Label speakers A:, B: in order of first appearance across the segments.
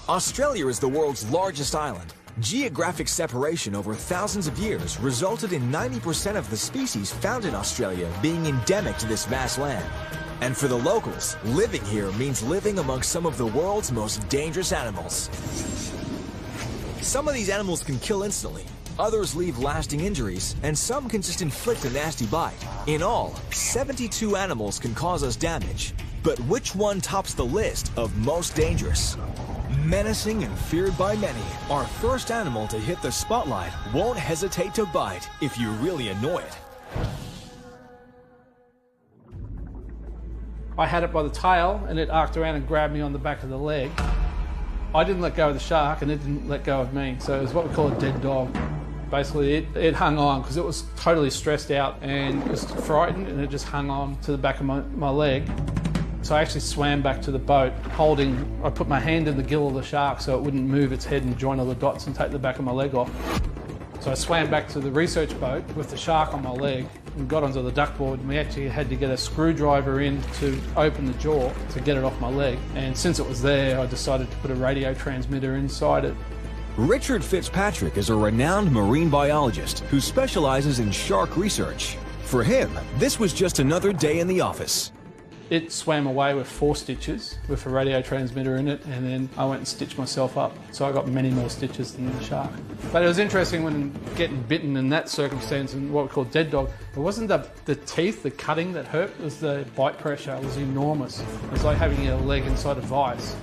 A: Australia is the world's largest island. Geographic separation over thousands of years resulted in 90% of the species found in Australia being endemic to this vast land. And for the locals, living here means living amongst some of the world's most dangerous animals. Some of these animals can kill instantly, others leave lasting injuries, and some can just inflict a nasty bite. In all, 72 animals can cause us damage. But which one tops the list of most dangerous? Menacing and feared by many, our first animal to hit the spotlight won't hesitate to bite if you really annoy it.
B: I had it by the tail and it arced around and grabbed me on the back of the leg. I didn't let go of the shark and it didn't let go of me, so it was what we call a dead dog. Basically, it hung on because it was totally stressed out and just frightened, and it just hung on to the back of my leg. So I actually swam back to the boat I put my hand in the gill of the shark so it wouldn't move its head and join all the dots and take the back of my leg off. So I swam back to the research boat with the shark on my leg and got onto the duckboard, and we actually had to get a screwdriver in to open the jaw to get it off my leg. And since it was there, I decided to put a radio transmitter inside it.
A: Richard Fitzpatrick is a renowned marine biologist who specializes in shark research. For him, this was just another day in the office.
B: It swam away with 4 stitches with a radio transmitter in it, and then I went and stitched myself up. So I got many more stitches than the shark. But it was interesting when getting bitten in that circumstance and what we call dead dog, it wasn't the teeth, the cutting that hurt, it was the bite pressure. It was enormous. It was like having your leg inside a vice.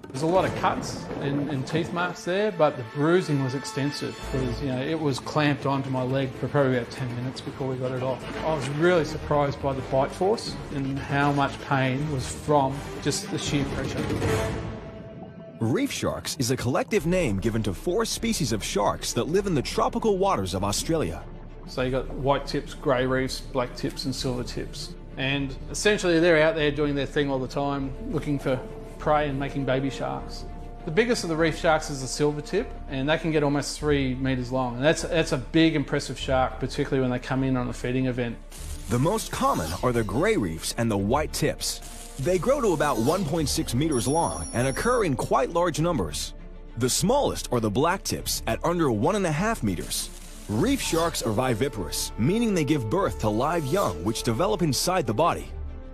B: There's a lot of cuts and teeth marks there, but the bruising was extensive because, it was clamped onto my leg for probably about 10 minutes before we got it off. I was really surprised by the bite force and how much pain was from just the sheer pressure.
A: Reef sharks is a collective name given to 4 species of sharks that live in the tropical waters of Australia.
B: So you got white tips, grey reefs, black tips and silver tips. And essentially they're out there doing their thing all the time, looking for prey and making baby sharks. The biggest of the reef sharks is the silver tip, and they can get almost 3 meters long. And that's a big, impressive shark, particularly when they come in on a feeding event.
A: The most common are the gray reefs and the white tips. They grow to about 1.6 meters long and occur in quite large numbers. The smallest are the black tips at under 1.5 meters. Reef sharks are viviparous, meaning they give birth to live young which develop inside the body.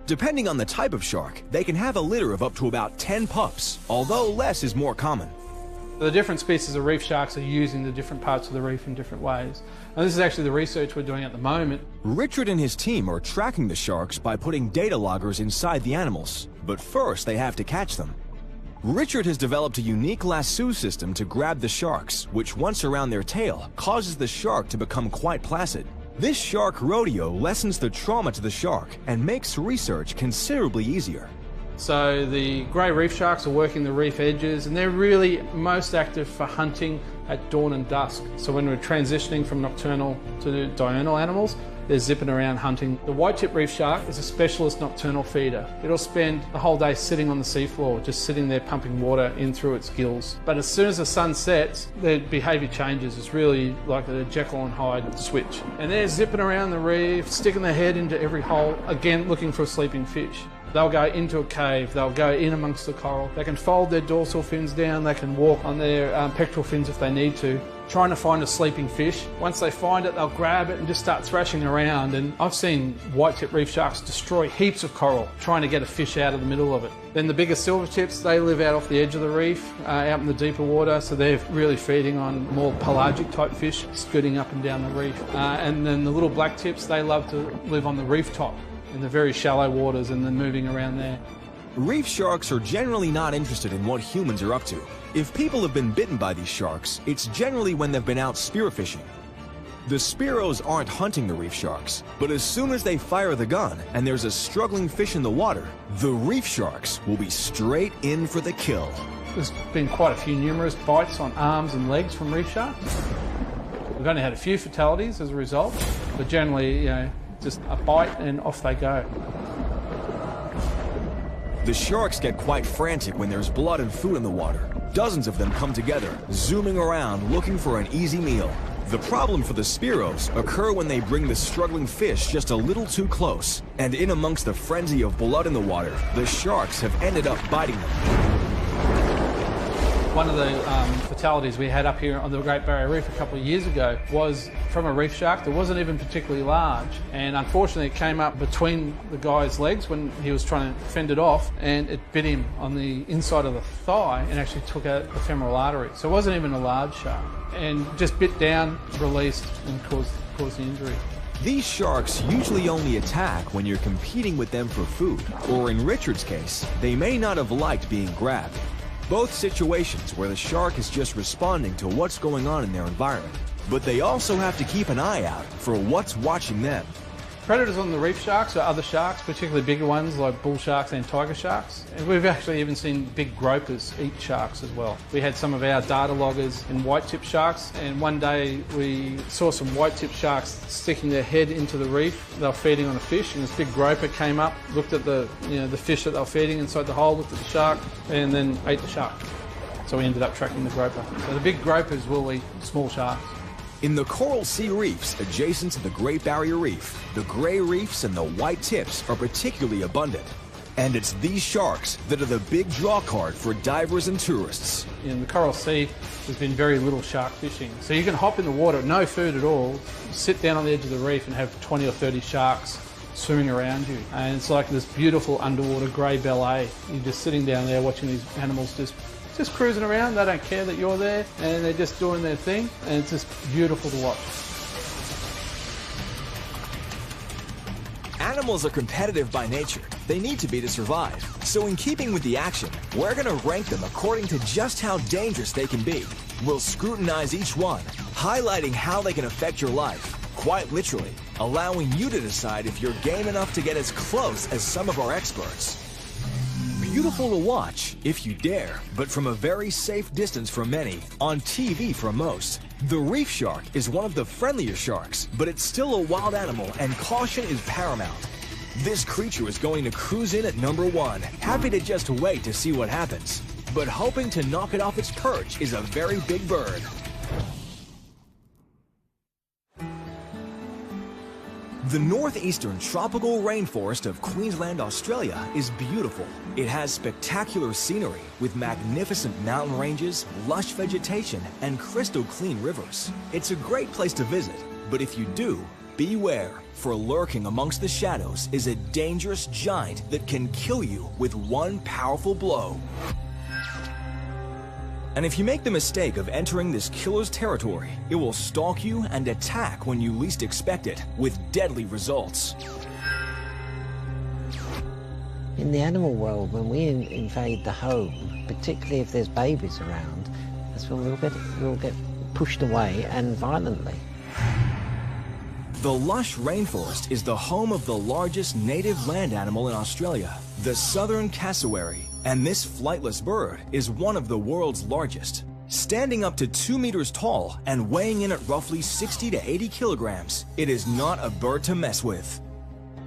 A: Depending on the type of shark, they can have a litter of up to about 10 pups, although less is more common.
B: The different species of reef sharks are using the different parts of the reef in different ways. And this is actually the research we're doing at the moment.
A: Richard and his team are tracking the sharks by putting data loggers inside the animals, but first they have to catch them. Richard has developed a unique lasso system to grab the sharks, which once around their tail, causes the shark to become quite placid. This shark rodeo lessens the trauma to the shark and makes research considerably easier.
B: So the grey reef sharks are working the reef edges, and they're really most active for hunting at dawn and dusk. So when we're transitioning from nocturnal to diurnal animals, they're zipping around hunting. The white-tip reef shark is a specialist nocturnal feeder. It'll spend the whole day sitting on the seafloor, just sitting there pumping water in through its gills. But as soon as the sun sets, their behaviour changes. It's really like a Jekyll and Hyde switch. And they're zipping around the reef, sticking their head into every hole, again looking for a sleeping fish. They'll go into a cave, they'll go in amongst the coral. They can fold their dorsal fins down, they can walk on their pectoral fins if they need to, trying to find a sleeping fish. Once they find it, they'll grab it and just start thrashing around. And I've seen white-tip reef sharks destroy heaps of coral, trying to get a fish out of the middle of it. Then the bigger silver tips, they live out off the edge of the reef, out in the deeper water, so they're really feeding on more pelagic type fish, scooting up and down the reef. And then the little black tips, they love to live on the reef top, in the very shallow waters, and then moving around there.
A: Reef sharks are generally not interested in what humans are up to. If people have been bitten by these sharks, it's generally when they've been out spearfishing. The spearos aren't hunting the reef sharks, but as soon as they fire the gun and there's a struggling fish in the water, the reef sharks will be straight in for the kill.
B: There's been quite a few numerous bites on arms and legs from reef sharks. We've only had a few fatalities as a result, but generally, just a bite and off they go.
A: The sharks get quite frantic when there's blood and food in the water. Dozens of them come together, zooming around looking for an easy meal. The problem for the spearos occur when they bring the struggling fish just a little too close, and in amongst the frenzy of blood in the water, the sharks have ended up biting them.
B: One of the fatalities we had up here on the Great Barrier Reef a couple of years ago was from a reef shark that wasn't even particularly large, and unfortunately it came up between the guy's legs when he was trying to fend it off, and it bit him on the inside of the thigh and actually took out the femoral artery. So it wasn't even a large shark, and just bit down, released, and caused the injury.
A: These sharks usually only attack when you're competing with them for food, or in Richard's case, they may not have liked being grabbed. Both situations where the shark is just responding to what's going on in their environment, but they also have to keep an eye out for what's watching them.
B: Predators on the reef sharks are other sharks, particularly bigger ones like bull sharks and tiger sharks. And we've actually even seen big gropers eat sharks as well. We had some of our data loggers in white-tip sharks, and one day we saw some white-tip sharks sticking their head into the reef. They were feeding on a fish, and this big groper came up, looked at the fish that they were feeding inside the hole, looked at the shark, and then ate the shark. So we ended up tracking the groper. So the big gropers will eat small sharks.
A: In the coral sea reefs adjacent to the Great Barrier Reef, the gray reefs and the white tips are particularly abundant. And it's these sharks that are the big draw card for divers and tourists.
B: In the Coral Sea, there's been very little shark fishing. So you can hop in the water, no food at all, sit down on the edge of the reef and have 20 or 30 sharks swimming around you. And it's like this beautiful underwater grey ballet. You're just sitting down there watching these animals just cruising around. They don't care that you're there, and they're just doing their thing, and it's just beautiful to watch.
A: Animals are competitive by nature. They need to be to survive. So in keeping with the action, we're going to rank them according to just how dangerous they can be. We'll scrutinize each one, highlighting how they can affect your life, quite literally, allowing you to decide if you're game enough to get as close as some of our experts. Beautiful to watch, if you dare, but from a very safe distance for many, on TV for most. The reef shark is one of the friendlier sharks, but it's still a wild animal and caution is paramount. This creature is going to cruise in at number 1, happy to just wait to see what happens. But hoping to knock it off its perch is a very big bird. The northeastern tropical rainforest of Queensland, Australia is beautiful. It has spectacular scenery with magnificent mountain ranges, lush vegetation, and crystal clean rivers. It's a great place to visit, but if you do, beware, for lurking amongst the shadows is a dangerous giant that can kill you with one powerful blow. And if you make the mistake of entering this killer's territory, it will stalk you and attack when you least expect it, with deadly results.
C: In the animal world, when we invade the home, particularly if there's babies around, that's when we'll get pushed away, and violently.
A: The lush rainforest is the home of the largest native land animal in Australia, the southern cassowary. And this flightless bird is one of the world's largest. Standing up to 2 meters tall and weighing in at roughly 60 to 80 kilograms, it is not a bird to mess with.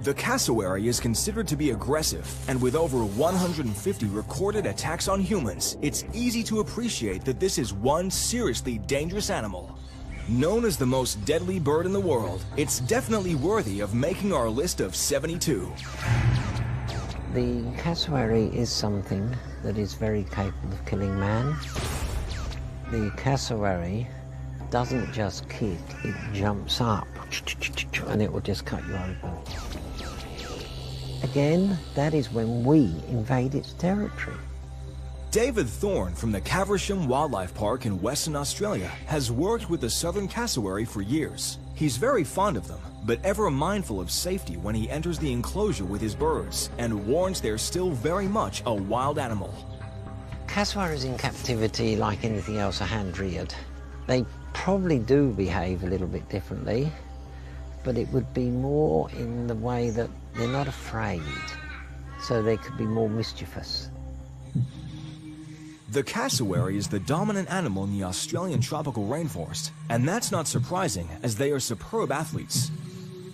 A: The cassowary is considered to be aggressive, and with over 150 recorded attacks on humans, it's easy to appreciate that this is one seriously dangerous animal. Known as the most deadly bird in the world, it's definitely worthy of making our list of 72.
C: The cassowary is something that is very capable of killing man. The cassowary doesn't just kick, it jumps up and it will just cut you open. Again, that is when we invade its territory.
A: David Thorne from the Caversham Wildlife Park in Western Australia has worked with the southern cassowary for years. He's very fond of them, but ever mindful of safety when he enters the enclosure with his birds, and warns they're still very much a wild animal.
C: Cassowaries in captivity, like anything else, are hand-reared. They probably do behave a little bit differently, but it would be more in the way that they're not afraid, so they could be more mischievous.
A: The cassowary is the dominant animal in the Australian tropical rainforest, and that's not surprising as they are superb athletes.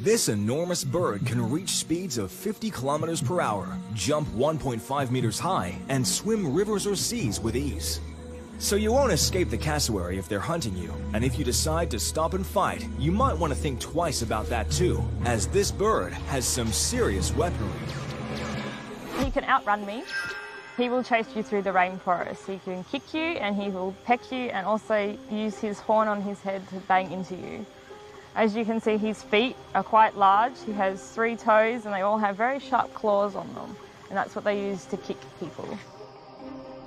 A: This enormous bird can reach speeds of 50 kilometers per hour, jump 1.5 meters high, and swim rivers or seas with ease. So you won't escape the cassowary if they're hunting you, and if you decide to stop and fight, you might want to think twice about that too, as this bird has some serious weaponry.
D: He can outrun me, He will chase you through the rainforest. He can kick you and he will peck you and also use his horn on his head to bang into you. As you can see, his feet are quite large. He has 3 toes and they all have very sharp claws on them. And that's what they use to kick people.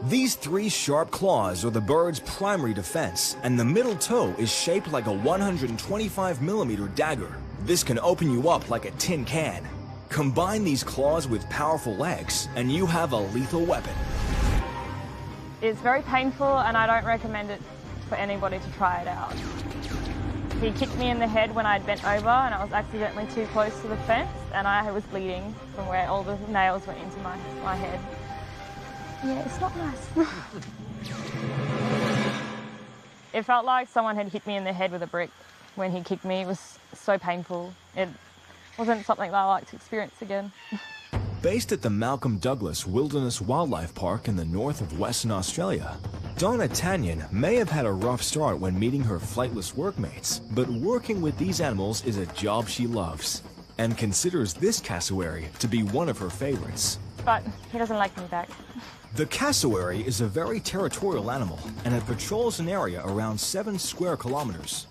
A: These 3 sharp claws are the bird's primary defense, and the middle toe is shaped like a 125mm dagger. This can open you up like a tin can. Combine these claws with powerful legs, and you have a lethal weapon.
D: It's very painful, and I don't recommend it for anybody to try it out. He kicked me in the head when I'd bent over, and I was accidentally too close to the fence, and I was bleeding from where all the nails went into my head. Yeah, it's not nice. It felt like someone had hit me in the head with a brick when he kicked me. It was so painful. It wasn't something that I like to experience again.
A: Based at the Malcolm Douglas Wilderness Wildlife Park in the north of Western Australia, Donna Tanyan may have had a rough start when meeting her flightless workmates, but working with these animals is a job she loves and considers this cassowary to be one of her favorites.
D: But he doesn't like me back.
A: The cassowary is a very territorial animal, and it patrols an area around 7 square kilometers.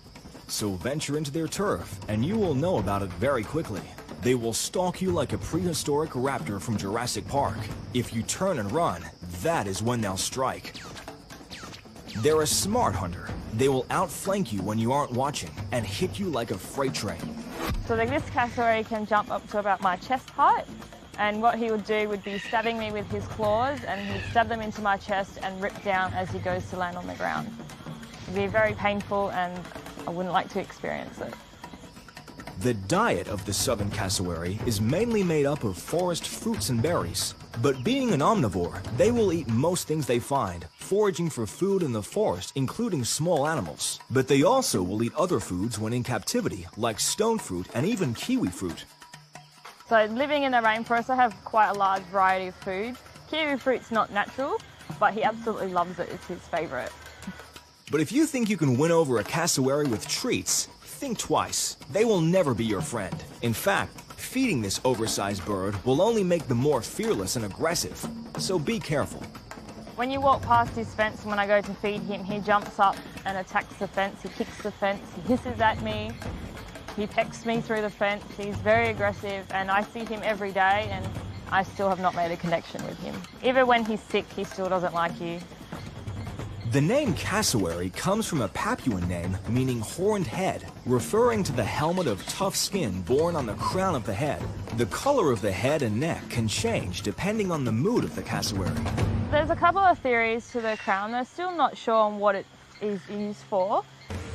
A: So venture into their turf, and you will know about it very quickly. They will stalk you like a prehistoric raptor from Jurassic Park. If you turn and run, that is when they'll strike. They're a smart hunter. They will outflank you when you aren't watching, and hit you like a freight train.
D: So this cassowary can jump up to about my chest height. And what he would do would be stabbing me with his claws, and he'd stab them into my chest and rip down as he goes to land on the ground. It'd be very painful, and I wouldn't like to experience it.
A: The diet of the southern cassowary is mainly made up of forest fruits and berries. But being an omnivore, they will eat most things they find, foraging for food in the forest, including small animals. But they also will eat other foods when in captivity, like stone fruit and even kiwi fruit.
D: So living in the rainforest, I have quite a large variety of food. Kiwi fruit's not natural, but he absolutely loves it. It's his favourite.
A: But if you think you can win over a cassowary with treats, think twice. They will never be your friend. In fact, feeding this oversized bird will only make them more fearless and aggressive. So be careful.
D: When you walk past his fence, when I go to feed him, he jumps up and attacks the fence. He kicks the fence, he hisses at me. He pecks me through the fence. He's very aggressive, and I see him every day, and I still have not made a connection with him. Even when he's sick, he still doesn't like you.
A: The name cassowary comes from a Papuan name meaning horned head, referring to the helmet of tough skin borne on the crown of the head. The color of the head and neck can change depending on the mood of the cassowary.
D: There's a couple of theories to the crown. They're still not sure on what it is used for.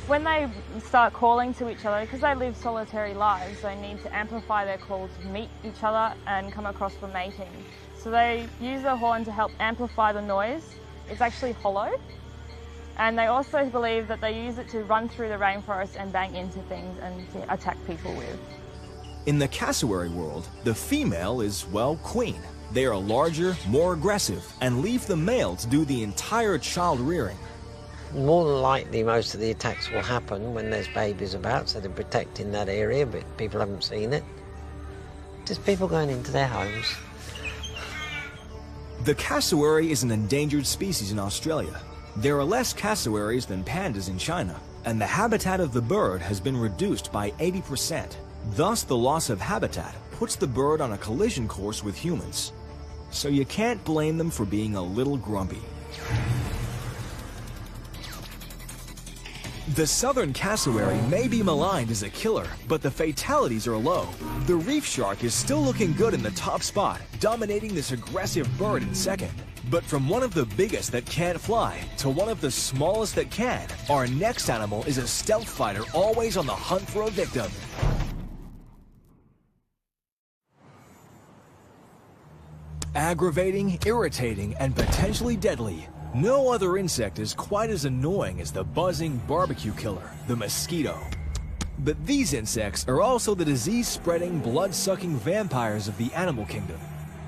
D: When they start calling to each other, because they live solitary lives, they need to amplify their call to meet each other and come across for mating. So they use the horn to help amplify the noise. It's actually hollow. And they also believe that they use it to run through the rainforest and bang into things and to attack people with.
A: In the cassowary world, the female is, well, queen. They are larger, more aggressive, and leave the male to do the entire child rearing.
C: More than likely, most of the attacks will happen when there's babies about, so they're protecting that area, but people haven't seen it. Just people going into their homes.
A: The cassowary is an endangered species in Australia. There are less cassowaries than pandas in China, and the habitat of the bird has been reduced by 80%. Thus, the loss of habitat puts the bird on a collision course with humans. So you can't blame them for being a little grumpy. The southern cassowary may be maligned as a killer, but the fatalities are low. The reef shark is still looking good in the top spot, dominating this aggressive bird in second. But from one of the biggest that can't fly to one of the smallest that can, our next animal is a stealth fighter always on the hunt for a victim. Aggravating, irritating, and potentially deadly. No other insect is quite as annoying as the buzzing barbecue killer, the mosquito. But these insects are also the disease-spreading, blood-sucking vampires of the animal kingdom.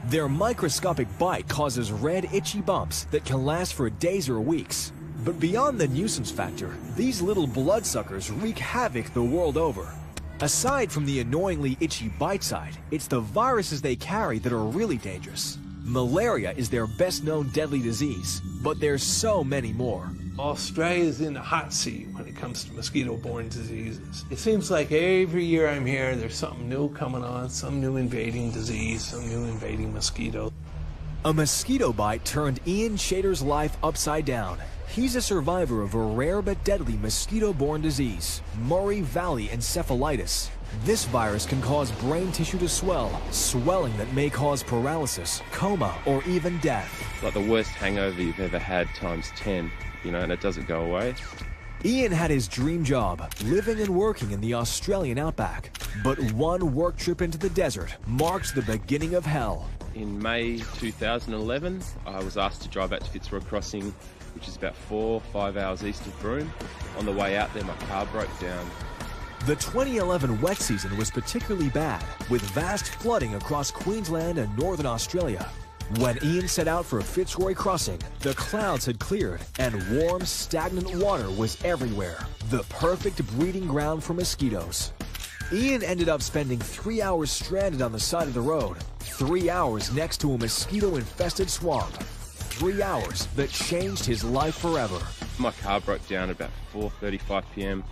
A: Their microscopic bite causes red, itchy bumps that can last for days or weeks. But beyond the nuisance factor, these little bloodsuckers wreak havoc the world over. Aside from the annoyingly itchy bite side, it's the viruses they carry that are really dangerous. Malaria is their best-known deadly disease, but there's so many more.
E: Australia's in the hot seat when it comes to mosquito-borne diseases. It seems like every year I'm here, there's something new coming on, some new invading disease, some new invading mosquito.
A: A mosquito bite turned Ian Shader's life upside down. He's a survivor of a rare but deadly mosquito-borne disease, Murray Valley encephalitis. This virus can cause brain tissue to swell, swelling that may cause paralysis, coma, or even death.
F: Like the worst hangover you've ever had times 10, and it doesn't go away.
A: Ian had his dream job, living and working in the Australian outback. But one work trip into the desert marked the beginning of hell.
F: In May 2011, I was asked to drive out to Fitzroy Crossing, which is about 4 or 5 hours east of Broome. On the way out there, my car broke down.
A: The 2011 wet season was particularly bad, with vast flooding across Queensland and northern Australia. When Ian set out for Fitzroy Crossing, the clouds had cleared and warm, stagnant water was everywhere, the perfect breeding ground for mosquitoes. Ian ended up spending 3 hours stranded on the side of the road, 3 hours next to a mosquito-infested swamp. 3 hours that changed his life forever.
F: My car broke down at about 4:35 p.m.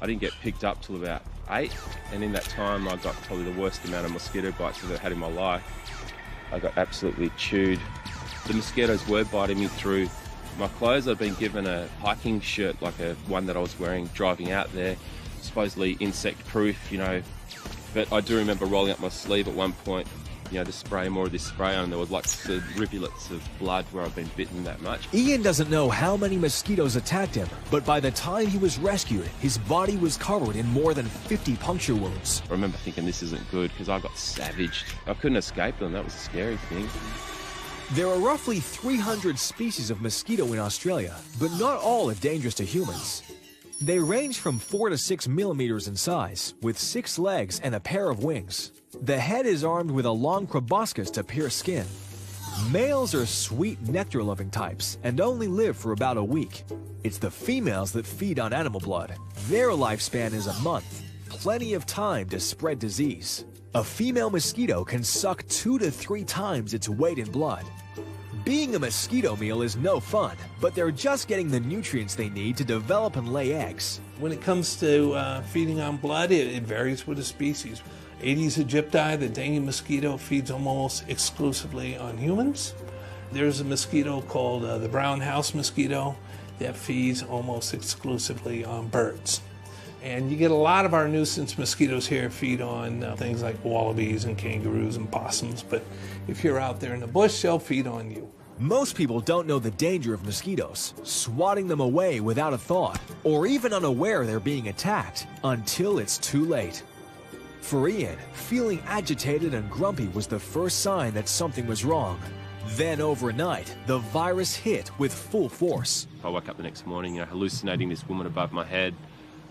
F: I didn't get picked up till about 8, and in that time I got probably the worst amount of mosquito bites I've ever had in my life. I got absolutely chewed. The mosquitoes were biting me through my clothes. I'd been given a hiking shirt, like one that I was wearing driving out there, supposedly insect proof, but I do remember rolling up my sleeve at one point, to spray more of this spray on. There was like the rivulets of blood where I've been bitten that much.
A: Ian doesn't know how many mosquitoes attacked him, but by the time he was rescued, his body was covered in more than 50 puncture wounds.
F: I remember thinking this isn't good because I got savaged. I couldn't escape them. That was a scary thing.
A: There are roughly 300 species of mosquito in Australia, but not all are dangerous to humans. They range from 4 to 6 millimeters in size, with 6 legs and a pair of wings. The head is armed with a long proboscis to pierce skin. Males are sweet nectar-loving types and only live for about a week. It's the females that feed on animal blood. Their lifespan is a month, plenty of time to spread disease. A female mosquito can suck 2 to 3 times its weight in blood. Being a mosquito meal is no fun, but they're just getting the nutrients they need to develop and lay eggs.
E: When it comes to feeding on blood, it varies with the species. Aedes aegypti, the dengue mosquito, feeds almost exclusively on humans. There's a mosquito called the brown house mosquito that feeds almost exclusively on birds. And you get a lot of our nuisance mosquitoes here feed on things like wallabies and kangaroos and possums, but if you're out there in the bush, they'll feed on you.
A: Most people don't know the danger of mosquitoes, swatting them away without a thought, or even unaware they're being attacked, until it's too late. For Ian, feeling agitated and grumpy was the first sign that something was wrong. Then overnight, the virus hit with full force.
F: I woke up the next morning, hallucinating this woman above my head,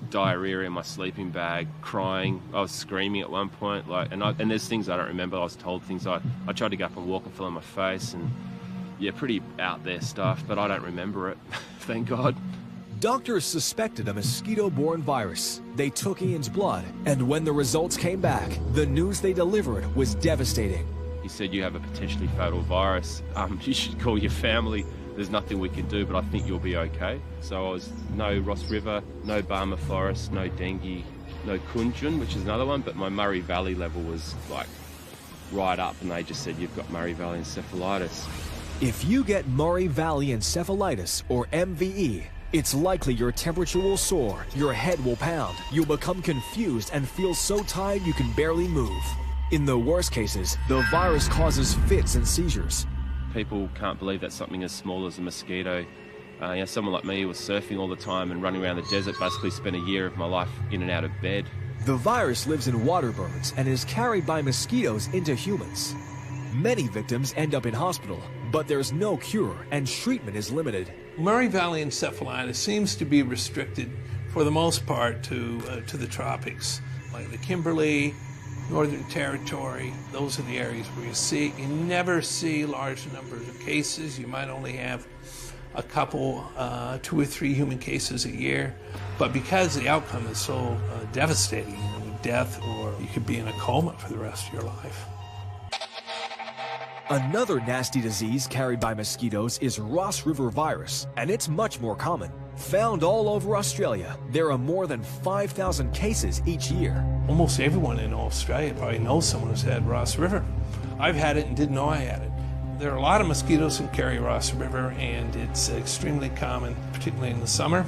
F: diarrhea in my sleeping bag, crying. I was screaming at one point, and there's things I don't remember. I was told things. I tried to go up and walk and fell on my face, and pretty out there stuff, but I don't remember it. Thank God.
A: Doctors suspected a mosquito-borne virus. They took Ian's blood, and when the results came back, the news they delivered was devastating.
F: He said, "You have a potentially fatal virus. You should call your family. There's nothing we can do, but I think you'll be okay." So I was no Ross River, no Barmah Forest, no dengue, no Kunjun, which is another one, but my Murray Valley level was right up, and they just said, "You've got Murray Valley encephalitis."
A: If you get Murray Valley encephalitis, or MVE, it's likely your temperature will soar, your head will pound, you'll become confused and feel so tired you can barely move. In the worst cases, the virus causes fits and seizures.
F: People can't believe that something as small as a mosquito, someone like me who was surfing all the time and running around the desert, basically spent a year of my life in and out of bed.
A: The virus lives in water birds and is carried by mosquitoes into humans. Many victims end up in hospital, but there's no cure and treatment is limited.
E: Murray Valley encephalitis seems to be restricted for the most part to the tropics, like the Kimberley, Northern Territory. Those are the areas where you never see large numbers of cases. You might only have a couple, 2 or 3 human cases a year. But because the outcome is so devastating, death, or you could be in a coma for the rest of your life.
A: Another nasty disease carried by mosquitoes is Ross River virus, and it's much more common. Found all over Australia, there are more than 5,000 cases each year.
E: Almost everyone in Australia probably knows someone who's had Ross River. I've had it and didn't know I had it. There are a lot of mosquitoes that carry Ross River, and it's extremely common, particularly in the summer.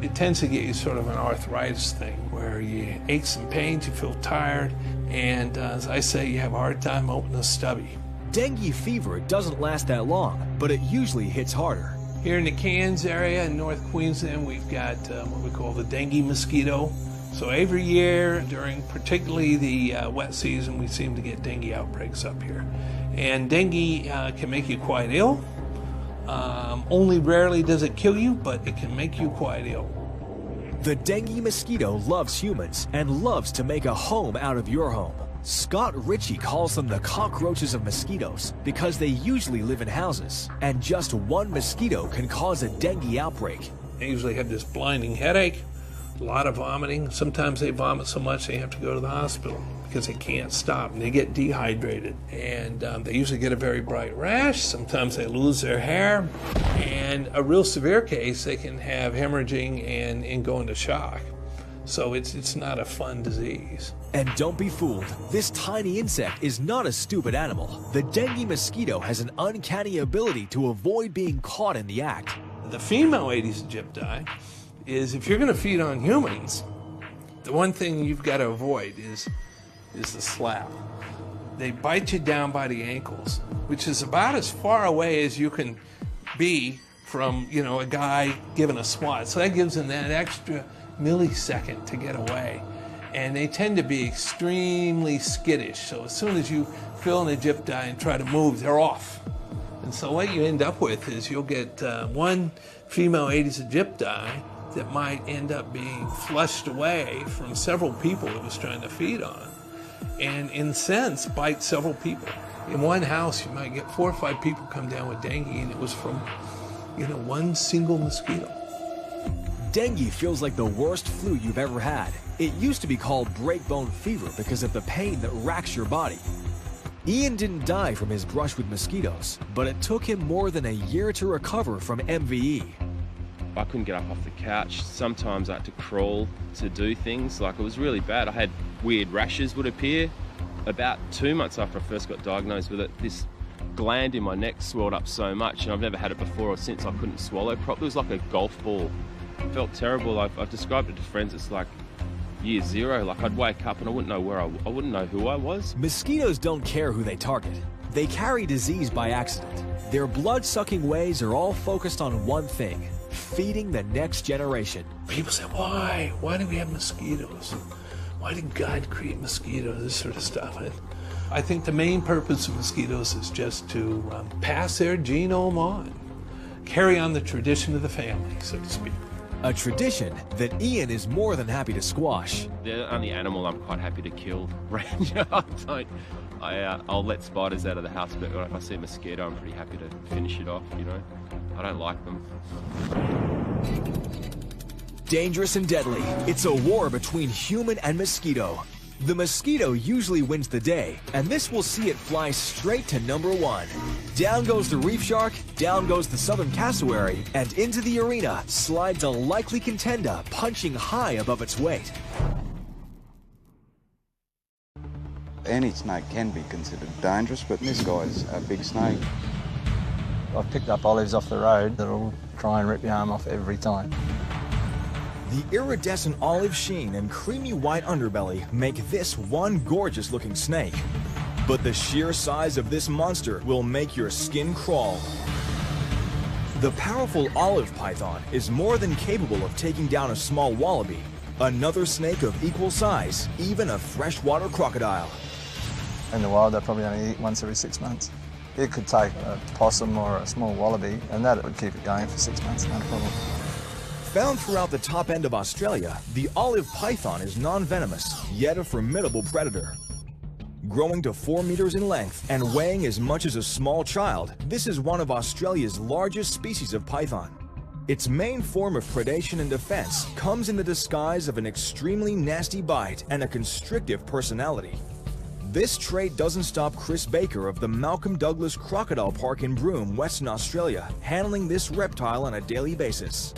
E: It tends to get you sort of an arthritis thing where you aches and pains, you feel tired, and as I say, you have a hard time opening a stubby.
A: Dengue fever doesn't last that long, but it usually hits harder.
E: Here in the Cairns area in North Queensland, we've got what we call the dengue mosquito. So every year, during particularly the wet season, we seem to get dengue outbreaks up here. And dengue can make you quite ill. Only rarely does it kill you, but it can make you quite ill.
A: The dengue mosquito loves humans and loves to make a home out of your home. Scott Ritchie calls them the cockroaches of mosquitoes because they usually live in houses, and just one mosquito can cause a dengue outbreak.
E: They usually have this blinding headache, a lot of vomiting. Sometimes they vomit so much they have to go to the hospital because they can't stop, and they get dehydrated. And they usually get a very bright rash. Sometimes they lose their hair. And a real severe case, they can have hemorrhaging and go into shock. So it's not a fun disease.
A: And don't be fooled, this tiny insect is not a stupid animal. The dengue mosquito has an uncanny ability to avoid being caught in the act.
E: The female Aedes aegypti is, if you're going to feed on humans, the one thing you've got to avoid is the slap. They bite you down by the ankles, which is about as far away as you can be from, a guy giving a swat. So that gives them that extra millisecond to get away. And they tend to be extremely skittish. So as soon as you feel an aegypti and try to move, they're off. And so what you end up with is you'll get one female Aedes aegypti that might end up being flushed away from several people it was trying to feed on. And in a sense, bite several people. In one house, you might get 4 or 5 people come down with dengue, and it was from, one single mosquito.
A: Dengue feels like the worst flu you've ever had. It used to be called breakbone fever because of the pain that racks your body. Ian didn't die from his brush with mosquitoes, but it took him more than a year to recover from MVE.
F: I couldn't get up off the couch. Sometimes I had to crawl to do things. Like, it was really bad. I had weird rashes would appear. About 2 months after I first got diagnosed with it, this gland in my neck swelled up so much, and I've never had it before or since. I couldn't swallow properly. It was like a golf ball. It felt terrible. I've described it to friends. It's like year zero. Like, I'd wake up and I wouldn't know where I wouldn't know who I was.
A: Mosquitoes don't care who they target. They carry disease by accident. Their blood-sucking ways are all focused on one thing: feeding the next generation.
E: People say, why? Why do we have mosquitoes? Why did God create mosquitoes? This sort of stuff. And I think the main purpose of mosquitoes is just to pass their genome on, carry on the tradition of the family, so to speak.
A: A tradition that Ian is more than happy to squash.
F: They're the only animal I'm quite happy to kill. I'll let spiders out of the house, but if I see a mosquito, I'm pretty happy to finish it off, I don't like them.
A: Dangerous and deadly, it's a war between human and mosquito. The mosquito usually wins the day, and this will see it fly straight to number 1. Down goes the reef shark, down goes the southern cassowary, and into the arena slides a likely contender punching high above its weight.
G: Any snake can be considered dangerous, but this guy's a big snake.
H: I've picked up olives off the road that'll try and rip your arm off every time.
A: The iridescent olive sheen and creamy white underbelly make this one gorgeous looking snake. But the sheer size of this monster will make your skin crawl. The powerful olive python is more than capable of taking down a small wallaby, another snake of equal size, even a freshwater crocodile.
H: In the wild, they probably only eat once every 6 months. It could take a possum or a small wallaby, and that would keep it going for 6 months, no problem.
A: Found throughout the top end of Australia, the olive python is non-venomous, yet a formidable predator. Growing to 4 meters in length and weighing as much as a small child, this is one of Australia's largest species of python. Its main form of predation and defense comes in the disguise of an extremely nasty bite and a constrictive personality. This trait doesn't stop Chris Baker of the Malcolm Douglas Crocodile Park in Broome, Western Australia, handling this reptile on a daily basis.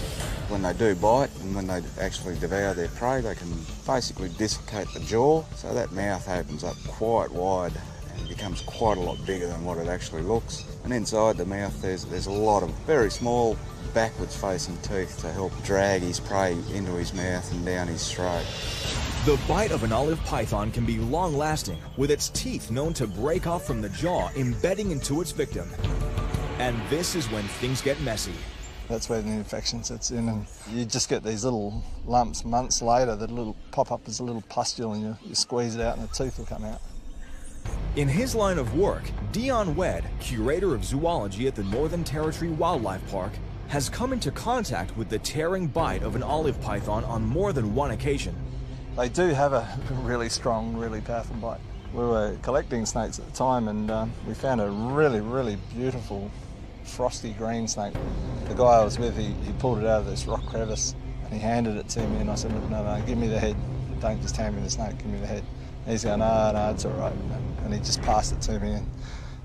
G: When they do bite and when they actually devour their prey, they can basically dislocate the jaw, so that mouth opens up quite wide and becomes quite a lot bigger than what it actually looks. And inside the mouth there's a lot of very small backwards facing teeth to help drag his prey into his mouth and down his throat.
A: The bite of an olive python can be long-lasting, with its teeth known to break off from the jaw, embedding into its victim. And this is when things get messy.
H: That's where the infection sets in, and you just get these little lumps months later that pop up as a little pustule, and you squeeze it out and the tooth will come out.
A: In his line of work, Dion Wedd, curator of zoology at the Northern Territory Wildlife Park, has come into contact with the tearing bite of an olive python on more than one occasion.
H: They do have a really strong, really powerful bite. We were collecting snakes at the time, and we found a really, really beautiful frosty green snake. The guy I was with, he pulled it out of this rock crevice and he handed it to me, and I said, look, no, give me the head. Don't just hand me the snake, give me the head. And he's going, no, it's all right. And he just passed it to me, and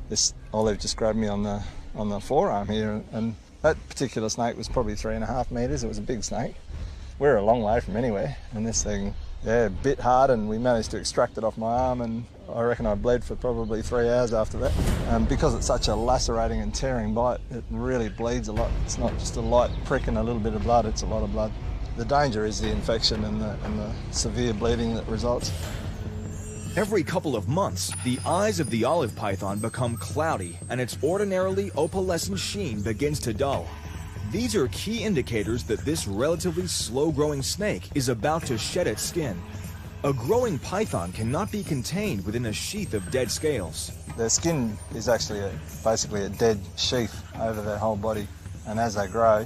H: this olive just grabbed me on the forearm here, and that particular snake was probably 3.5 metres. It was a big snake. We're a long way from anywhere, and this thing, bit hard, and we managed to extract it off my arm, and I reckon I bled for probably 3 hours after that. Because it's such a lacerating and tearing bite, it really bleeds a lot. It's not just a light prick and a little bit of blood, it's a lot of blood. The danger is the infection and the severe bleeding that results.
A: Every couple of months, the eyes of the olive python become cloudy and its ordinarily opalescent sheen begins to dull. These are key indicators that this relatively slow-growing snake is about to shed its skin. A growing python cannot be contained within a sheath of dead scales.
H: Their skin is actually basically a dead sheath over their whole body, and as they grow,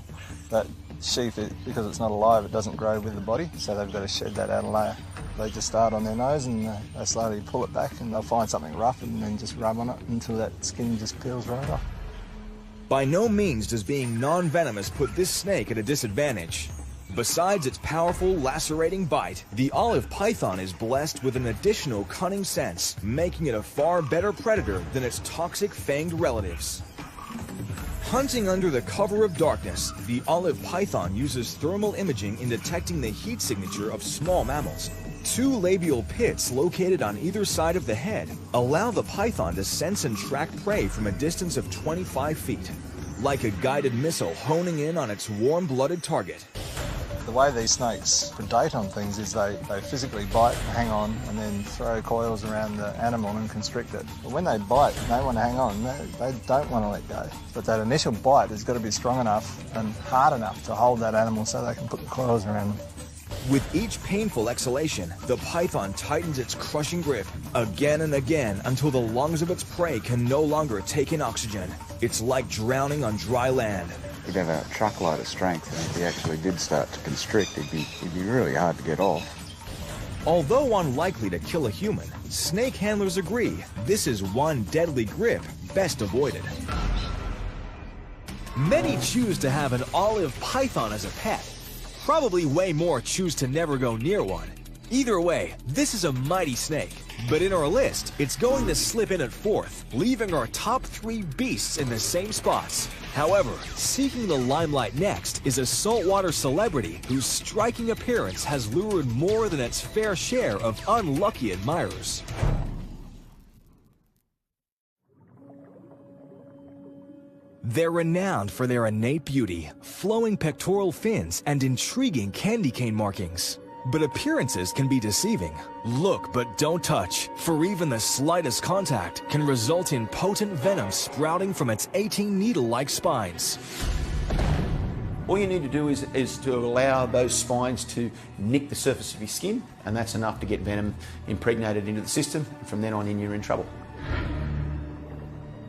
H: that sheath, because it's not alive, it doesn't grow with the body, so they've got to shed that outer layer. They just start on their nose and they slowly pull it back, and they'll find something rough and then just rub on it until that skin just peels right off.
A: By no means does being non-venomous put this snake at a disadvantage. Besides its powerful, lacerating bite, the olive python is blessed with an additional cunning sense, making it a far better predator than its toxic fanged relatives. Hunting under the cover of darkness, the olive python uses thermal imaging in detecting the heat signature of small mammals. 2 labial pits located on either side of the head allow the python to sense and track prey from a distance of 25 feet, like a guided missile honing in on its warm-blooded target.
H: The way these snakes predate on things is they physically bite, hang on, and then throw coils around the animal and constrict it. But when they bite and they want to hang on, they don't want to let go. But that initial bite has got to be strong enough and hard enough to hold that animal so they can put the coils around them.
A: With each painful exhalation, the python tightens its crushing grip again and again until the lungs of its prey can no longer take in oxygen. It's like drowning on dry land.
G: He'd have a truckload of strength, and if he actually did start to constrict, he'd be really hard to get off.
A: Although unlikely to kill a human, snake handlers agree this is one deadly grip best avoided. Many choose to have an olive python as a pet. Probably way more choose to never go near one. Either way, this is a mighty snake. But in our list, it's going to slip in at 4th, leaving our top 3 beasts in the same spots. However, seeking the limelight next is a saltwater celebrity whose striking appearance has lured more than its fair share of unlucky admirers. They're renowned for their innate beauty, flowing pectoral fins, and intriguing candy cane markings. But appearances can be deceiving. Look but don't touch, for even the slightest contact can result in potent venom sprouting from its 18 needle-like spines.
I: All you need to do is to allow those spines to nick the surface of your skin, and that's enough to get venom impregnated into the system. From then on in, you're in trouble.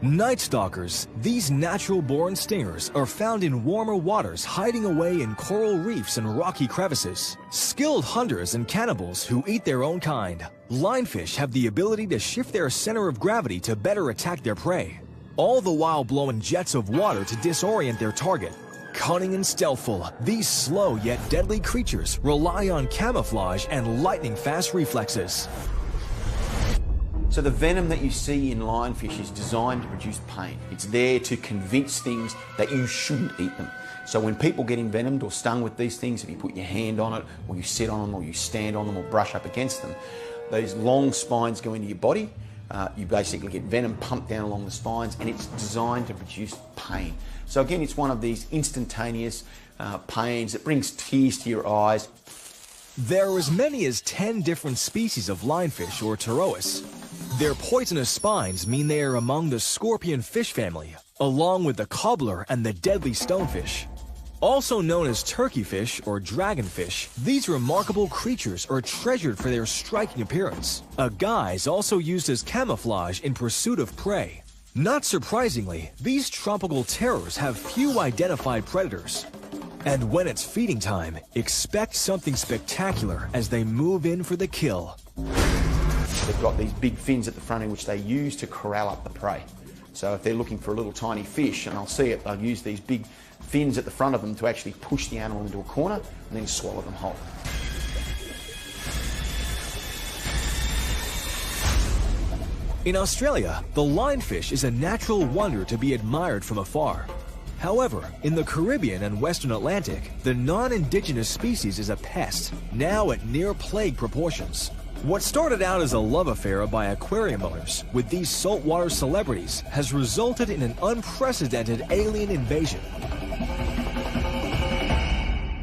A: Night stalkers, these natural-born stingers, are found in warmer waters hiding away in coral reefs and rocky crevices. Skilled hunters and cannibals who eat their own kind. Lionfish have the ability to shift their center of gravity to better attack their prey, all the while blowing jets of water to disorient their target. Cunning and stealthful, these slow yet deadly creatures rely on camouflage and lightning-fast reflexes.
I: So the venom that you see in lionfish is designed to produce pain. It's there to convince things that you shouldn't eat them. So when people get envenomed or stung with these things, if you put your hand on it, or you sit on them, or you stand on them, or brush up against them, those long spines go into your body. You basically get venom pumped down along the spines, and it's designed to produce pain. So again, it's one of these instantaneous pains that brings tears to your eyes.
A: There are as many as 10 different species of lionfish or pterois. Their poisonous spines mean they are among the scorpion fish family, along with the cobbler and the deadly stonefish. Also known as turkeyfish or dragonfish, these remarkable creatures are treasured for their striking appearance, a guise also used as camouflage in pursuit of prey. Not surprisingly, these tropical terrors have few identified predators. And when it's feeding time, expect something spectacular as they move in for the kill.
I: They've got these big fins at the front end which they use to corral up the prey. So if they're looking for a little tiny fish, and I'll see it, they'll use these big fins at the front of them to actually push the animal into a corner and then swallow them whole.
A: In Australia, the lionfish is a natural wonder to be admired from afar. However, in the Caribbean and Western Atlantic, the non-indigenous species is a pest, now at near-plague proportions. What started out as a love affair by aquarium owners with these saltwater celebrities has resulted in an unprecedented alien invasion.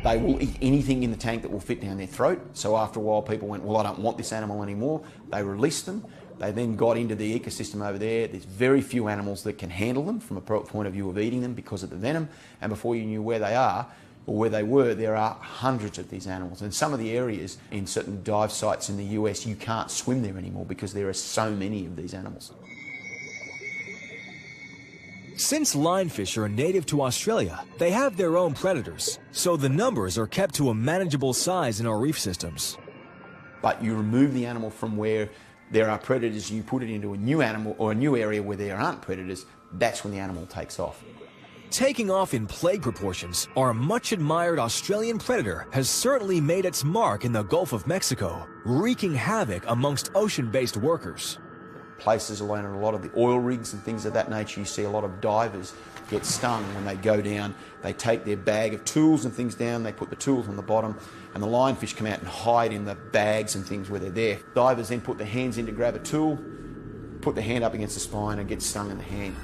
I: They will eat anything in the tank that will fit down their throat. So after a while, people went, well, I don't want this animal anymore. They released them. They then got into the ecosystem over there. There's very few animals that can handle them from a point of view of eating them because of the venom. And before you knew where they are, or where they were, there are hundreds of these animals. And some of the areas in certain dive sites in the US, you can't swim there anymore because there are so many of these animals.
A: Since lionfish are native to Australia, they have their own predators, so the numbers are kept to a manageable size in our reef systems.
I: But you remove the animal from where there are predators, you put it into a new animal or a new area where there aren't predators, that's when the animal takes off.
A: Taking off in plague proportions, our much-admired Australian predator has certainly made its mark in the Gulf of Mexico, wreaking havoc amongst ocean-based workers.
I: Places alone and a lot of the oil rigs and things of that nature, you see a lot of divers get stung when they go down. They take their bag of tools and things down, they put the tools on the bottom, and the lionfish come out and hide in the bags and things where they're there. Divers then put their hands in to grab a tool, put their hand up against the spine and get stung in the hand.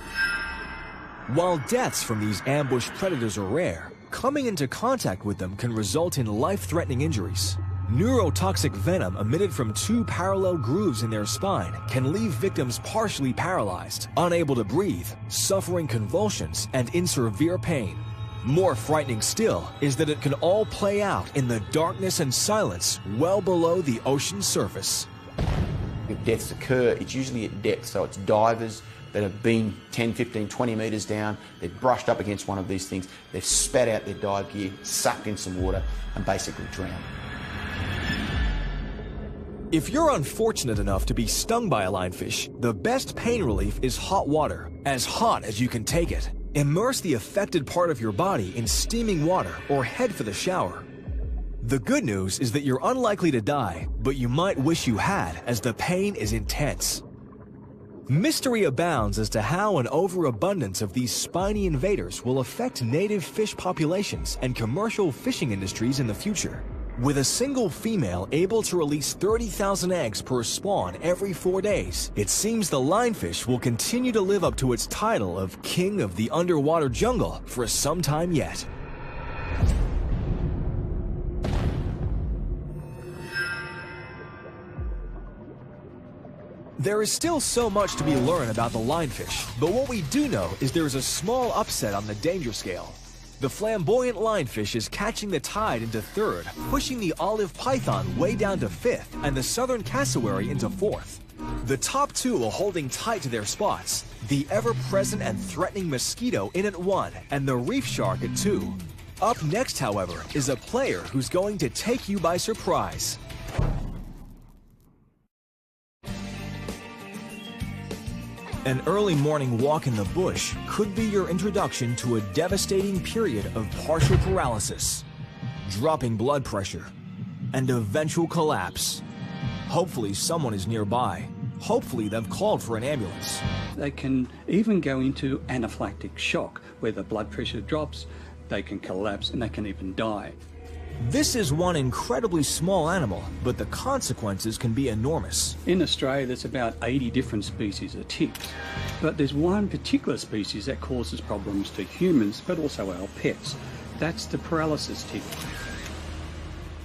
A: While deaths from these ambush predators are rare, coming into contact with them can result in life-threatening injuries. Neurotoxic venom emitted from 2 parallel grooves in their spine can leave victims partially paralyzed, unable to breathe, suffering convulsions, and in severe pain. More frightening still is that it can all play out in the darkness and silence well below the ocean's surface.
I: If deaths occur, it's usually at depth, so it's divers that have been 10, 15, 20 metres down, they've brushed up against one of these things, they've spat out their dive gear, sucked in some water, and basically drowned.
A: If you're unfortunate enough to be stung by a lionfish, the best pain relief is hot water, as hot as you can take it. Immerse the affected part of your body in steaming water or head for the shower. The good news is that you're unlikely to die, but you might wish you had, as the pain is intense. Mystery abounds as to how an overabundance of these spiny invaders will affect native fish populations and commercial fishing industries in the future. With a single female able to release 30,000 eggs per spawn every 4 days, it seems the lionfish will continue to live up to its title of king of the underwater jungle for some time yet. There is still so much to be learned about the lionfish, but what we do know is there is a small upset on the danger scale. The flamboyant lionfish is catching the tide into 3rd, pushing the olive python way down to 5th, and the southern cassowary into 4th. The top 2 are holding tight to their spots, the ever-present and threatening mosquito in at 1, and the reef shark at 2. Up next, however, is a player who's going to take you by surprise. An early morning walk in the bush could be your introduction to a devastating period of partial paralysis, dropping blood pressure, and eventual collapse. Hopefully someone is nearby. Hopefully they've called for an ambulance.
J: They can even go into anaphylactic shock, where the blood pressure drops, they can collapse, and they can even die.
A: This is one incredibly small animal, but the consequences can be enormous.
J: In Australia, there's about 80 different species of ticks, but there's one particular species that causes problems to humans, but also our pets. That's the paralysis tick.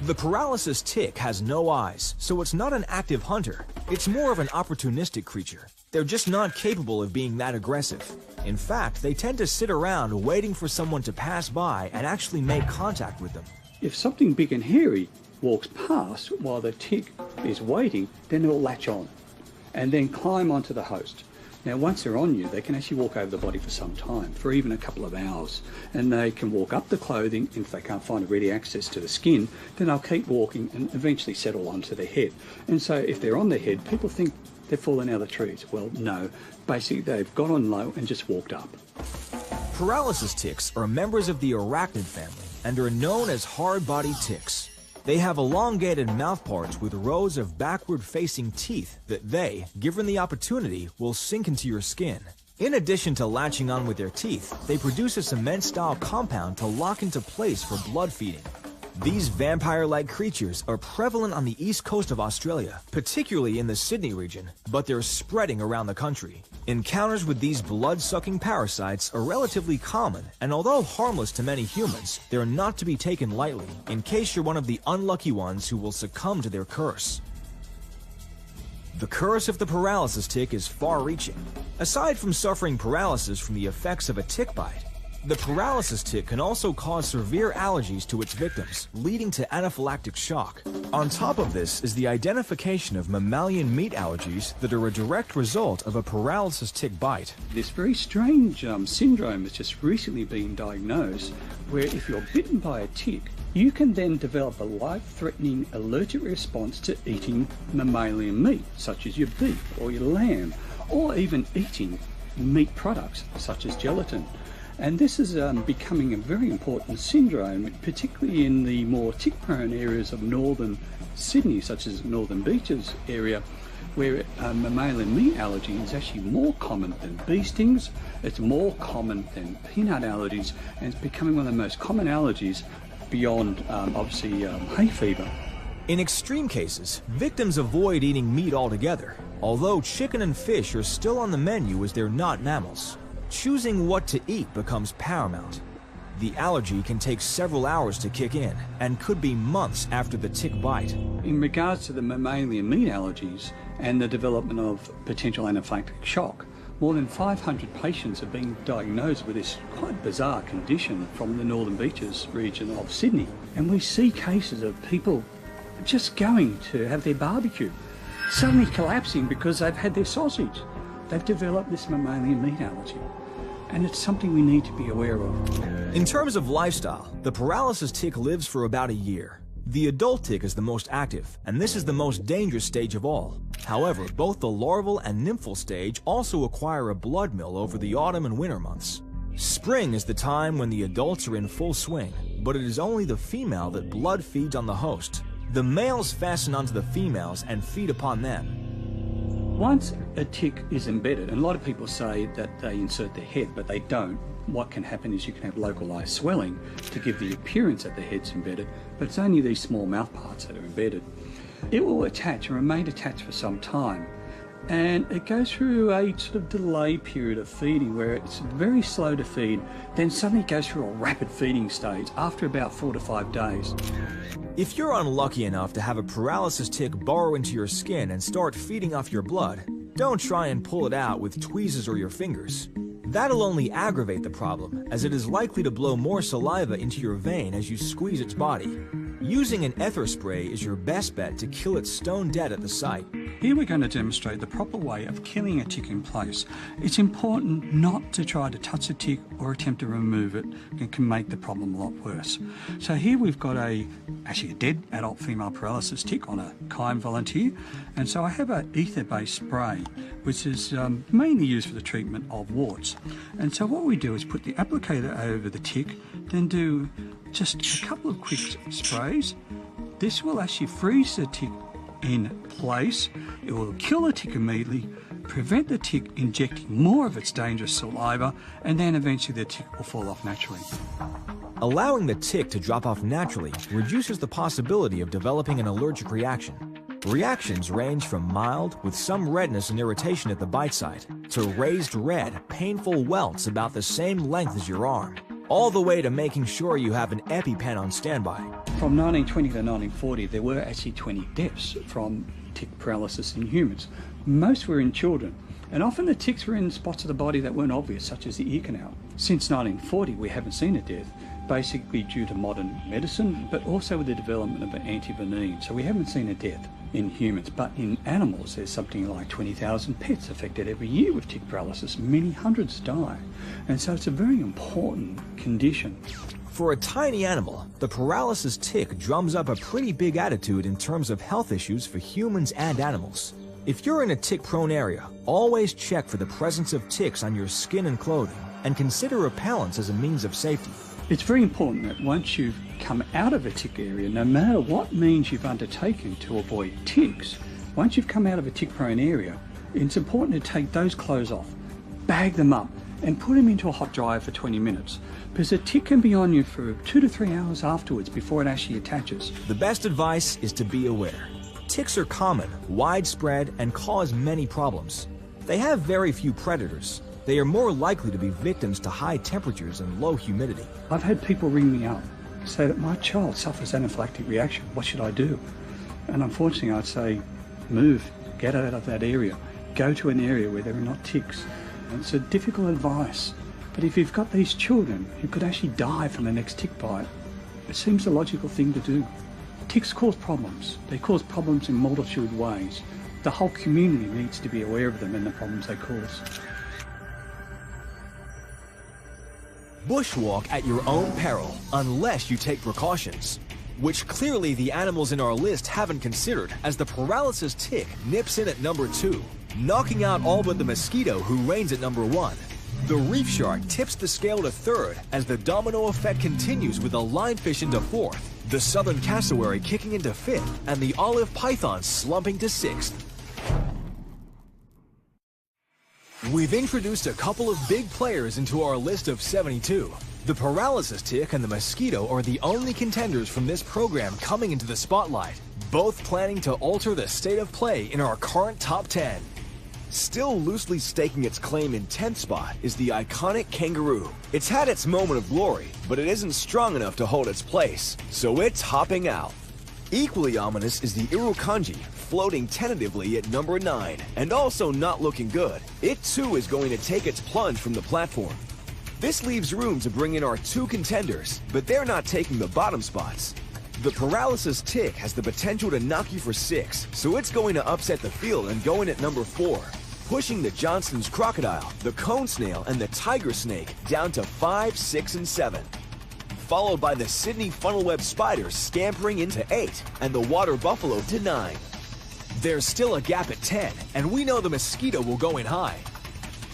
A: The paralysis tick has no eyes, so it's not an active hunter. It's more of an opportunistic creature. They're just not capable of being that aggressive. In fact, they tend to sit around waiting for someone to pass by and actually make contact with them.
J: If something big and hairy walks past while the tick is waiting, then it'll latch on and then climb onto the host. Now, once they're on you, they can actually walk over the body for some time, for even a couple of hours. And they can walk up the clothing. If they can't find a ready access to the skin, then they'll keep walking and eventually settle onto their head. And so if they're on their head, people think they've fallen out of the trees. Well, no. Basically, they've got on low and just walked up.
A: Paralysis ticks are members of the arachnid family and are known as hard-bodied ticks. They have elongated mouthparts with rows of backward-facing teeth that they, given the opportunity, will sink into your skin. In addition to latching on with their teeth, they produce a cement-style compound to lock into place for blood feeding. These vampire-like creatures are prevalent on the east coast of Australia, particularly in the Sydney region, but they're spreading around the country. Encounters with these blood-sucking parasites are relatively common, and although harmless to many humans, they're not to be taken lightly, in case you're one of the unlucky ones who will succumb to their curse. The curse of the paralysis tick is far-reaching. Aside from suffering paralysis from the effects of a tick bite, the paralysis tick can also cause severe allergies to its victims, leading to anaphylactic shock. On top of this is the identification of mammalian meat allergies that are a direct result of a paralysis tick bite.
J: This very strange syndrome has just recently been diagnosed, where if you're bitten by a tick, you can then develop a life-threatening allergic response to eating mammalian meat, such as your beef or your lamb, or even eating meat products, such as gelatin. And this is becoming a very important syndrome, particularly in the more tick-prone areas of northern Sydney, such as Northern Beaches area, where mammalian meat allergy is actually more common than bee stings, it's more common than peanut allergies, and it's becoming one of the most common allergies beyond, obviously, hay fever.
A: In extreme cases, victims avoid eating meat altogether, although chicken and fish are still on the menu as they're not mammals. Choosing what to eat becomes paramount. The allergy can take several hours to kick in and could be months after the tick bite.
J: In regards to the mammalian meat allergies and the development of potential anaphylactic shock, more than 500 patients have been diagnosed with this quite bizarre condition from the Northern Beaches region of Sydney. And we see cases of people just going to have their barbecue, suddenly collapsing because they've had their sausage. They've developed this mammalian meat allergy. And it's something we need to be aware of.
A: In terms of lifestyle, the paralysis tick lives for about a year. The adult tick is the most active, and this is the most dangerous stage of all. However, both the larval and nymphal stage also acquire a blood mill over the autumn and winter months. Spring is the time when the adults are in full swing, but it is only the female that blood feeds on the host. The males fasten onto the females and feed upon them.
J: Once a tick is embedded, and a lot of people say that they insert their head, but they don't. What can happen is you can have localized swelling to give the appearance that the head's embedded, but it's only these small mouth parts that are embedded. It will attach and remain attached for some time, and it goes through a sort of delay period of feeding where it's very slow to feed, then suddenly goes through a rapid feeding stage after about 4 to 5 days.
A: If you're unlucky enough to have a paralysis tick burrow into your skin and start feeding off your blood, don't try and pull it out with tweezers or your fingers. That'll only aggravate the problem, as it is likely to blow more saliva into your vein as you squeeze its body. Using an ether spray is your best bet to kill it stone dead at the site.
J: Here we're going to demonstrate the proper way of killing a tick in place. It's important not to try to touch a tick or attempt to remove it. It can make the problem a lot worse. So here we've got actually a dead adult female paralysis tick on a kind volunteer. And so I have an ether-based spray, which is mainly used for the treatment of warts. And so what we do is put the applicator over the tick, then do just a couple of quick sprays. This will actually freeze the tick in place. It will kill the tick immediately, prevent the tick injecting more of its dangerous saliva, and then eventually the tick will fall off naturally.
A: Allowing the tick to drop off naturally reduces the possibility of developing an allergic reaction. Reactions range from mild, with some redness and irritation at the bite site, to raised red, painful welts about the same length as your arm, all the way to making sure you have an EpiPen on standby.
J: From 1920 to 1940, there were actually 20 deaths from tick paralysis in humans. Most were in children, and often the ticks were in spots of the body that weren't obvious, such as the ear canal. Since 1940, we haven't seen a death, basically due to modern medicine, but also with the development of antivenin. So we haven't seen a death in humans, but in animals, there's something like 20,000 pets affected every year with tick paralysis. Many hundreds die, and so it's a very important condition.
A: For a tiny animal, the paralysis tick drums up a pretty big attitude in terms of health issues for humans and animals. If you're in a tick-prone area, always check for the presence of ticks on your skin and clothing, and consider repellents as a means of safety.
J: It's very important that once you've come out of a tick area, no matter what means you've undertaken to avoid ticks, once you've come out of a tick-prone area, it's important to take those clothes off, bag them up, and put them into a hot dryer for 20 minutes, because a tick can be on you for 2 to 3 hours afterwards before it actually attaches.
A: The best advice is to be aware. Ticks are common, widespread, and cause many problems. They have very few predators. They are more likely to be victims to high temperatures and low humidity.
J: I've had people ring me up, say that my child suffers anaphylactic reaction. What should I do? And unfortunately, I'd say, move, get out of that area, go to an area where there are not ticks. And it's a difficult advice, but if you've got these children who could actually die from the next tick bite, it seems the logical thing to do. Ticks cause problems. They cause problems in multitude of ways. The whole community needs to be aware of them and the problems they cause.
A: Bushwalk at your own peril, unless you take precautions, which clearly the animals in our list haven't considered, as the paralysis tick nips in at number 2, knocking out all but the mosquito, who reigns at number 1. The reef shark tips the scale to 3rd, as the domino effect continues with the lionfish into 4th, the southern cassowary kicking into 5th, and the olive python slumping to 6th. We've introduced a couple of big players into our list of 72. The paralysis tick and the mosquito are the only contenders from this program coming into the spotlight, both planning to alter the state of play in our current top 10. Still loosely staking its claim in 10th spot is the iconic kangaroo. It's had its moment of glory, but it isn't strong enough to hold its place, so it's hopping out. Equally ominous is the irukandji, floating tentatively at number 9, and also not looking good. It too is going to take its plunge from the platform. This leaves room to bring in our 2 contenders, but they're not taking the bottom spots. The paralysis tick has the potential to knock you for 6, so it's going to upset the field and go in at number 4, pushing the Johnston's crocodile, the cone snail, and the tiger snake down to 5, 6, and 7. Followed by the Sydney funnel-web spider scampering into 8, and the water buffalo to 9. There's still a gap at 10, and we know the mosquito will go in high.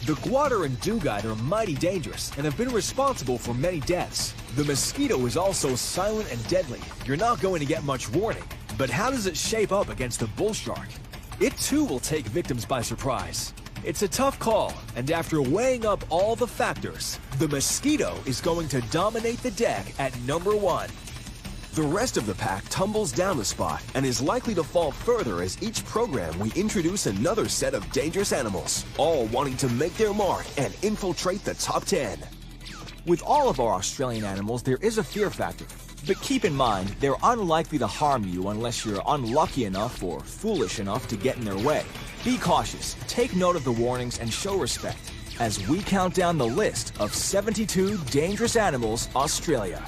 A: The guater and dugite are mighty dangerous and have been responsible for many deaths. The mosquito is also silent and deadly. You're not going to get much warning. But how does it shape up against the bull shark? It too will take victims by surprise. It's a tough call, and after weighing up all the factors, the mosquito is going to dominate the deck at number 1. The rest of the pack tumbles down a spot and is likely to fall further as each program we introduce another set of dangerous animals, all wanting to make their mark and infiltrate the top 10. With all of our Australian animals, there is a fear factor. But keep in mind, they're unlikely to harm you unless you're unlucky enough or foolish enough to get in their way. Be cautious, take note of the warnings, and show respect as we count down the list of 72 Dangerous Animals Australia.